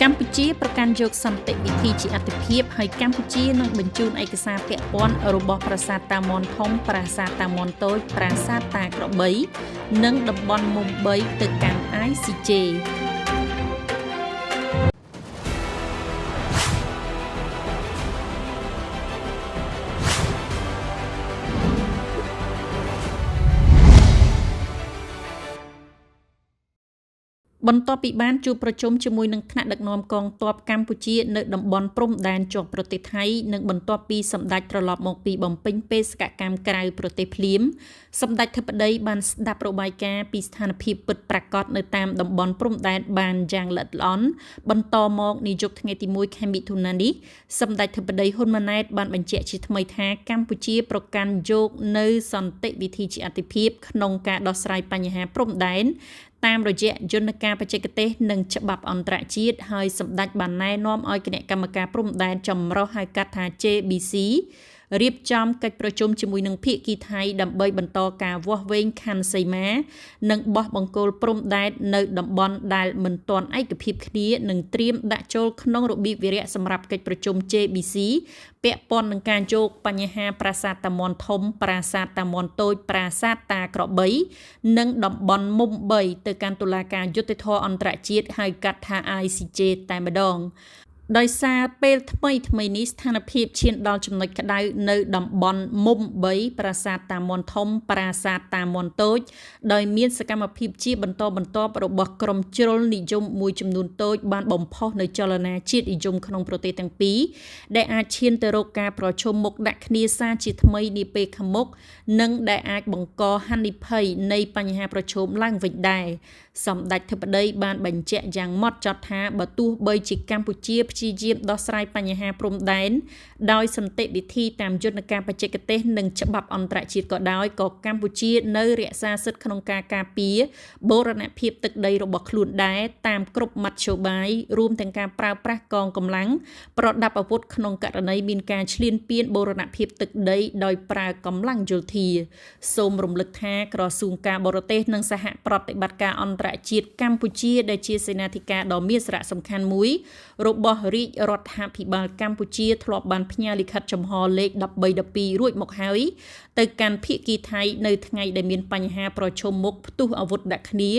កម្ពុជាប្រកាន់យកសន្តិវិធីជាអាទិភាពហើយកម្ពុជានឹងបញ្ជូនឯកសារពាក់ព័ន្ធរបស់ប្រាសាទតាម៉ុនធំប្រាសាទតាម៉ុនតូចប្រាសាទតាក្របីនិងតំបន់មុំ3ទៅកាន់ ICJបន្ទាប់ពីបានជួបប្រជុំជាមួយនឹងថ្នាក់ដឹកនាំកងទ័ពកម្ពុជានៅតំបន់ព្រំដែនជាប់ប្រទេសថៃនិងបន្ទាប់ពីសម្ដេចត្រឡប់មកពីបំពេញបេសកកម្មក្រៅប្រទេសភ្លាមសម្ដេចធិបតីបានស្ដាប់របាយការណ៍ពីស្ថានភាពពិតប្រាកដនៅតាមតំបន់ព្រំដែនបានយ៉ាងល្អិតល្អន់បន្តមកនាយប់ថ្ងៃទី1ខែមិថុនានេះសម្ដេចធិបតីហ៊ុនម៉ាណែតបានបញ្ជាក់ជាថ្មីថាកម្ពុជាប្រកាន់យកនៅសន្តិវិធីជាអាទិភាពក្នុងការដោះស្រាយបញ្ហាព្រំដែនតាមរយៈយន្តការបច្ចេកទេសនិងច្បាប់អន្តរជាតិហើយសម្ដេចបានណែនាំឲ្យគណៈកម្មការព្រំដែនចម្រុះហៅកាត់ថា JBC រៀបចំកិច្ចប្រជុំជាមួយនឹងភាគីថៃដើម្បីបន្តការវាស់វែងខណ្ឌសីមានិងបោះបង្គោលព្រំដែននៅតំបន់ដែលមិនទាន់ឯកភាពគ្នានិងត្រៀមដាក់ចូលក្នុងរបៀបវារៈសម្រាប់កិច្ចប្រជុំ JBC ពាក់ព័ន្ធនឹងការយកបញ្ហាប្រាសាទតាម៉ុនធំប្រាសាទតាម៉ុនតូចប្រាសាទតាក្របីនិងតំបន់មុំ3ទៅកាន់តុលាការយុត្តិធម៌អន្តរជាតិហៅកាត់ថា ICJ តែម្ដងដោយសារពេលថ្មីនេះស្ថានភាពឈានដល់ចំណុចក្តៅនៅតំបន់មុំ3ប្រាសាទតាម៉ុនធំប្រាសាទតាម៉ុនតូចដោយមានសកម្មភាពជាបន្តបន្ទាប់របស់ក្រុមជ្រុលនិយមមួយចំនួនតូចបានបំផុសនៅចលនាជាតិនិយមក្នុងប្រទេសទាំងពីរដែលអាចឈានទៅរកការប្រជុំមុខដាក់គ្នាសារជាថ្មីនាពេលខាងមុខនិងដែលអាចបង្កហានិភ័យនៃបញ្ហាប្រឈមឡើងវិញដែរសម្ដេចធិបតីបានបញ្ជាក់យ៉ាងម៉ត់ចត់ថាបើទោះបីជាកម្ពុជាព្យាយាមដោះស្រាយបញ្ហាព្រំដែនដោយសន្តិវិធីតាមយន្តការបច្ចេកទេសនិងច្បាប់អន្តរជាតិក៏ដោយក៏កម្ពុជានៅរក្សាសិទ្ធិក្នុងការការពារបូរណភាពទឹកដីរបស់ខ្លួនដែរតាមគ្រប់មធ្យោបាយរួមទាំងការប្រើប្រាស់កងកម្លាំងប្រដាប់អាវុធក្នុងករណីមានការឈ្លានពានបូរណភាពទឹកដីដោយប្រើកម្លាំងយោធាសូមរំលឹកថាក្រសួងការបរទេសនិងសហប្រតិបត្តិការអន្តរជាតិកម្ពុជាដែលជាសេនាធិការដ៏មានសារៈសំខាន់មួយរបស់រាជរដ្ឋាភិបាលកម្ពុជាធ្លាប់បានផ្ញើលិខិតចំហលេខ1312រួចមកហើយទៅកាន់ភាគីថៃនៅថ្ងៃដែលមានបញ្ហាប្រឈមមុខផ្ទុះអាវុធដាក់គ្នា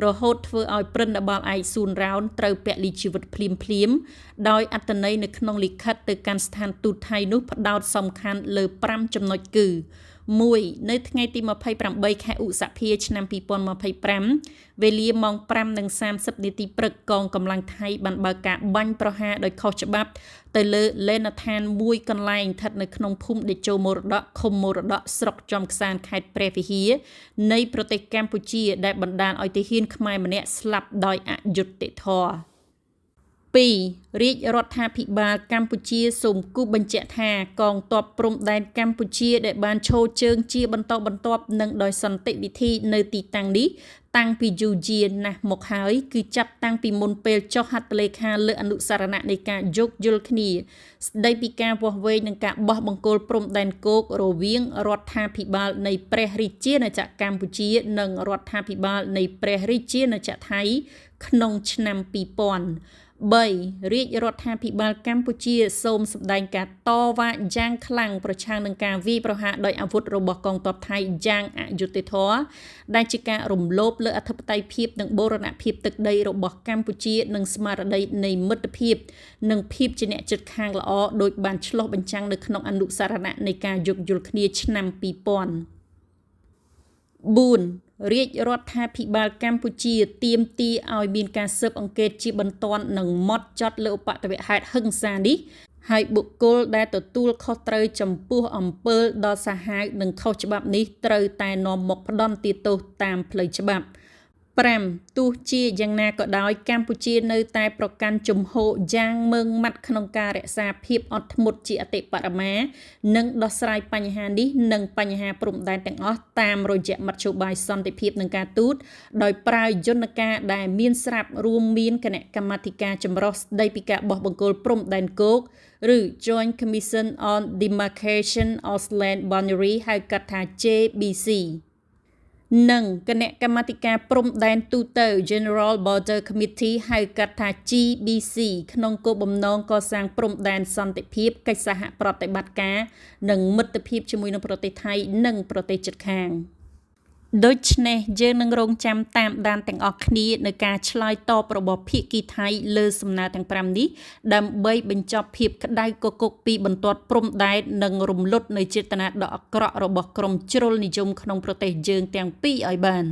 រហូតធ្វើឲ្យព្រឹទ្ធបាលឯកសួនរោនត្រូវពលីជីវិតភ្លាមដោយអត្ថន័យនៅក្នុងលិខិតទៅកាន់ស្ថានទូតថៃនោះផ្ដោតសំខាន់លើ5ចំណុចគឺ1នៅថ្ងៃទី28ខែឧសភាឆ្នាំ2025វេលាម៉ោង 5:30 នាទីព្រឹកកងកម្លាំងថៃបានបើកការបាញ់ប្រហារដោយខុសច្បាប់ទៅលើលេនដ្ឋានមួយកន្លែងស្ថិតនៅក្នុងភូមិតេជោមរតកឃុំមរតកស្រុកចំខ្សានខេត្តព្រះវិហារនៃប្រទេសកម្ពុជាដែលបណ្ដាលឲ្យទាហានខ្មែរម្នាក់ស្លាប់ដោយអយុត្តិធម៌2រាជរដ្ឋាភិបាលកម្ពុជាសូមគូបញ្ជាក់ថាកងទ័ពព្រំដែនកម្ពុជាដែលបានឈរជើងជាបន្តបន្ទាប់និងដោយសន្តិវិធីនៅទីតាំងនេះតាំងពីយូរយារណាស់មកហើយគឺចាប់តាំងពីមុនពេលចុះហត្ថលេខាលើអនុសារណៈនៃការយោគយល់គ្នាស្ដីពីការវាស់វែងនិងការបោះបង្គោលព្រំដែនគោករវាងរដ្ឋាភិបាលនៃព្រះរាជាណាចក្រកម្ពុជានិងរដ្ឋាភិបាលនៃព្រះរាជាណាចក្រថៃក្នុងឆ្នាំ2000 3រាជរដ្ឋាភិបាលកម្ពុជាសូមសម្ដែងការតវ៉ាយ៉ាងខ្លាំងប្រឆាំងនឹងការវាយប្រហារដោយអាវុធរបស់កងទ័ពថៃយ៉ាងអយុត្តិធម៌ដែលជាការរំលោភលើអធិបតេយ្យភាពនិងបូរណភាពទឹកដីរបស់កម្ពុជានិងស្មារតីនៃមិត្តភាពនិងភាពជាអ្នកជិតខាងល្អដោយបានឆ្លុះបញ្ចាំងនៅក្នុងអនុសារណៈនៃការយោគយល់គ្នាឆ្នាំ2000 4រាជរដ្ឋាភិបាលកម្ពុជាទាមទារឲ្យមានការស៊ើបអង្កេតជាបន្ទាន់និងម៉ត់ចត់លើឧបទ្ទវហេតុហិង្សានេះហើយបុគ្គលដែលទទួលខុសត្រូវចំពោះអំពើដ៏សាហាវនិងខុសច្បាប់នេះត្រូវតែនាំមកផ្ដន្ទាទោសតាមផ្លូវច្បាប់ 5ទោះជាយ៉ាងណាក៏ដោយកម្ពុជានៅតែប្រកាន់ជំហរយ៉ាងម៉ឺងម៉ាត់ក្នុងការរក្សាភាពអត់ធ្មត់ជាអតិបរមានិងដោះស្រាយបញ្ហានេះនិងបញ្ហាព្រំដែនទាំងអស់តាមរយៈមធ្យោបាយសន្តិភាពនិងការទូតដោយប្រើយន្តការដែលមានស្រាប់រួមមានគណៈកម្មាធិការចម្រុះស្ដីពីការបោះបង្គោលព្រំដែនគោកឬ Joint Commission on Demarcation of Land Boundary ហៅកាត់ថា JBC និងគណៈកម្មាធិការព្រំដែនទូទៅ General Border Committee ហៅកាត់ថា GBC ក្នុងគោលបំណងកសាងព្រំដែនសន្តិភាពកិច្ចសហប្រតិបត្តិការនិងមិត្តភាពជាមួយនឹងប្រទេសថៃនិងប្រទេសជិតខាងដូច្នេះយើងនឹងរងចាំតាមដានទាំងអស់គ្នានៅការឆ្លើយតបរបស់ភាគីថៃលើសំណើទាំង5នេះដើម្បីបញ្ចប់ភាពក្តៅគគុកពីបន្ទាត់ព្រំដែននិងរំលត់នៅចេតនាដ៏អាក្រក់របស់ក្រុមជ្រុលនិយមក្នុងប្រទេសយើងទាំងពីរឲ្យបាន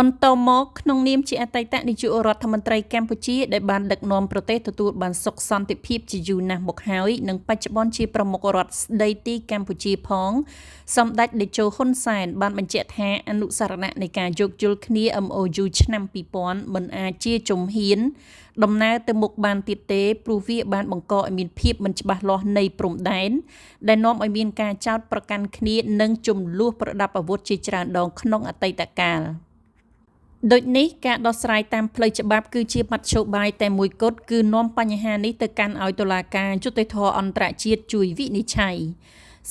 បន្តមកក្នុងនាមជាអតីតនាយករដ្ឋមន្ត្រីកម្ពុជាដែលបានដឹកនាំប្រទេសទទួលបានសុខសន្តិភាពជាយូរណាស់មកហើយនិងបច្ចុប្បន្នជាប្រមុខរដ្ឋស្ដីទីកម្ពុជាផងសម្ដេចតេជោហ៊ុនសែនបានបញ្ជាក់ថាអនុសារណៈនៃការយោគយល់គ្នា MOU ឆ្នាំ2000មិនអាចជាជំហានដំណើរទៅមុខបានទៀតទេព្រោះវាបានបង្កឲ្យមានភាពមិនច្បាស់លាស់នៃព្រំដែនដែលនាំឲ្យមានការចោទប្រកាន់គ្នានិងចំនួនប្រដាប់អាវុធជាច្រើនដងក្នុងអតីតកាលដូចនេះការដោះស្រាយតាមផ្លូវច្បាប់គឺជាមធ្យោបាយតែមួយគត់គឺនាំបញ្ហានេះទៅកាន់ឲ្យតុលាការយុត្តិធម៌អន្តរជាតិជួយវិនិច្ឆ័យ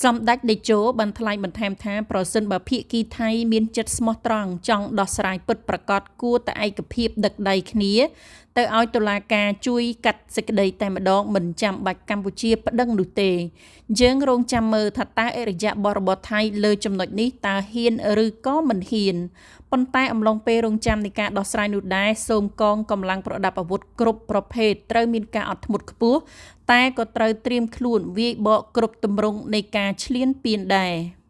សម្ដេចតេជោបានថ្លែងបន្ថែមថាប្រសិនបើភាគីថៃមានចិត្តស្មោះត្រង់ចង់ដោះស្រាយពិតប្រាកដគួរតែឯកភាពដឹកដៃគ្នាទៅឲ្យតុលាការជួយកាត់សេចក្តីតែម្ដងមិនចាំបាច់កម្ពុជាប្តឹងនោះទេយើងរងចាំមើលថាតើអរិយាប័ត្ររបស់ថៃលើចំណុចនេះតើហ៊ានឬក៏មិនហ៊ានប៉ុន្តែអំឡុងពេលរងចាំនៃការដោះស្រាយនោះដែរសូមកងកម្លាំងប្រដាប់អាវុធគ្រប់ប្រភេទត្រូវមានការអត់ធ្មត់ខ្ពស់តែក៏ត្រូវត្រៀមខ្លួនវាយបកគ្រប់ទម្រង់នៃការឈ្លានពានដែរ